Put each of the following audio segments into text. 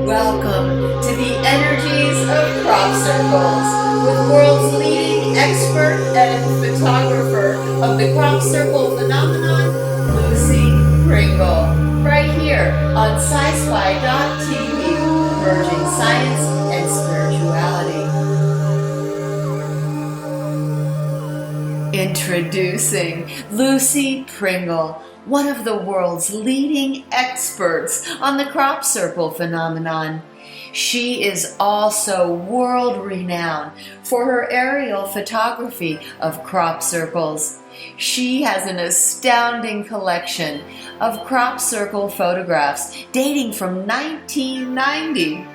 Welcome to the energies of crop circles with world's leading expert and photographer of the crop circle phenomenon, Lucy Pringle, right here on Sci-Spi.tv, merging science and spirituality. Introducing Lucy Pringle, one of the world's leading experts on the crop circle phenomenon. She is also world-renowned for her aerial photography of crop circles. She has an astounding collection of crop circle photographs dating from 1990.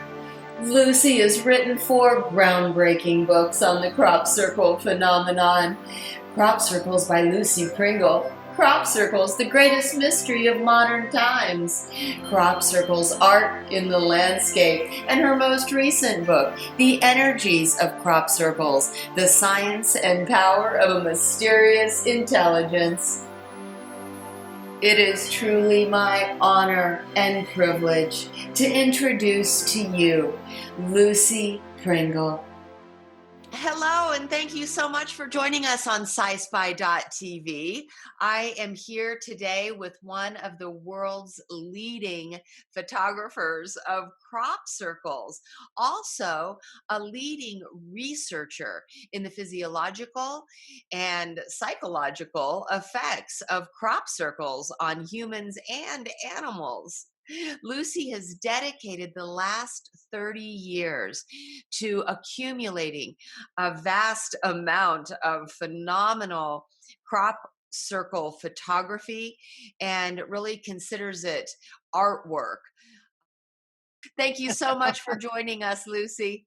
Lucy has written 4 groundbreaking books on the crop circle phenomenon. Crop Circles by Lucy Pringle. Crop Circles, the greatest mystery of modern times. Crop Circles, Art in the Landscape. And her most recent book, The Energies of Crop Circles, the Science and Power of a Mysterious Intelligence. It is truly my honor and privilege to introduce to you Lucy Pringle. Hello, and thank you so much for joining us on Sci-Spi.tv. I am here today with one of the world's leading photographers of crop circles, also a leading researcher in the physiological and psychological effects of crop circles on humans and animals. Lucy has dedicated the last 30 years to accumulating a vast amount of phenomenal crop circle photography and really considers it artwork. Thank you so much for joining us, Lucy.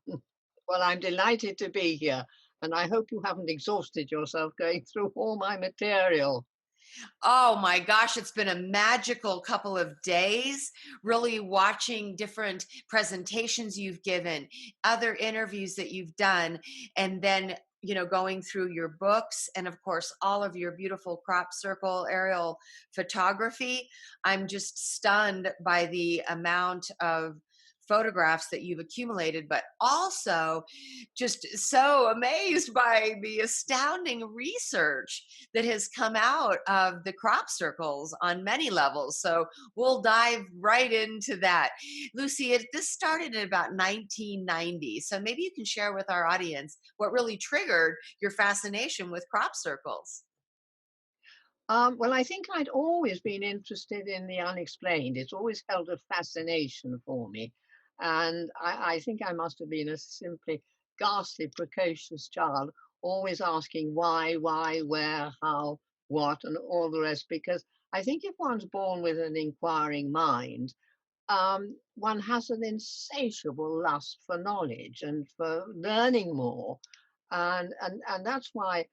Well, I'm delighted to be here, and I hope you haven't exhausted yourself going through all my material. Oh my gosh, it's been a magical couple of days, really watching different presentations you've given, other interviews that you've done, and then going through your books and of course all of your beautiful crop circle aerial photography. I'm just stunned by the amount of photographs that you've accumulated, but also just so amazed by the astounding research that has come out of the crop circles on many levels. So we'll dive right into that. Lucy, this started in about 1990. So maybe you can share with our audience what really triggered your fascination with crop circles. Well, I think I'd always been interested in the unexplained. It's always held a fascination for me. And I think I must have been a simply ghastly, precocious child, always asking why, where, how, what, and all the rest. Because I think if one's born with an inquiring mind, one has an insatiable lust for knowledge and for learning more. And that's why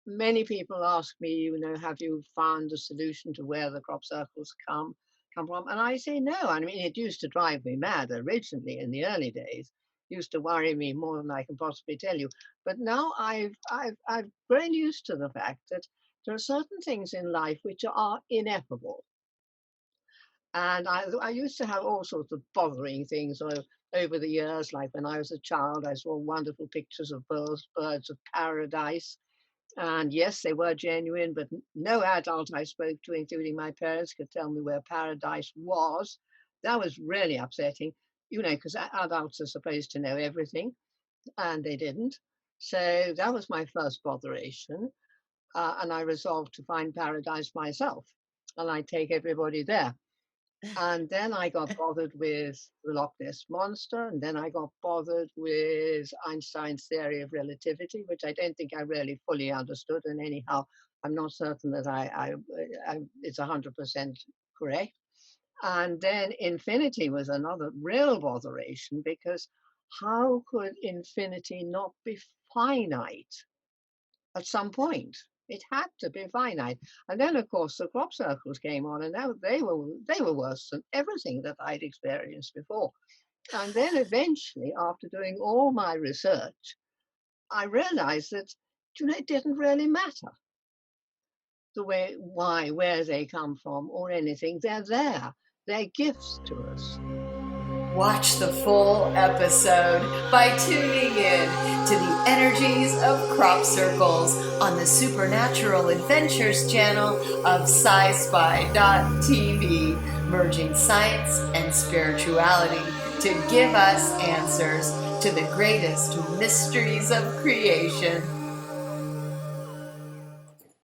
many people ask me, have you found a solution to where the crop circles come from? And I say no. I mean, it used to drive me mad originally in the early days. Used to worry me more than I can possibly tell you. But now I've grown used to the fact that there are certain things in life which are ineffable. And I used to have all sorts of bothering things over the years. Like when I was a child, I saw wonderful pictures of birds of paradise, and yes, they were genuine, but no adult I spoke to, including my parents, could tell me where paradise was. That was really upsetting, because adults are supposed to know everything, and they didn't. So that was my first botheration. And I resolved to find paradise myself, and I'd take everybody there. And then I got bothered with the Loch Ness Monster, and then I got bothered with Einstein's theory of relativity, which I don't think I really fully understood. And anyhow, I'm not certain that it's 100% correct. And then infinity was another real botheration, because how could infinity not be finite at some point? It had to be finite. And then, of course, the crop circles came on, and now they were worse than everything that I'd experienced before. And then eventually, after doing all my research, I realized that it didn't really matter the way, why, where they come from or anything. They're there. They're gifts to us. Watch the full episode by tuning in to the energies of crop circles on the Supernatural Adventures channel of Sci-Spi.tv, merging science and spirituality to give us answers to the greatest mysteries of creation.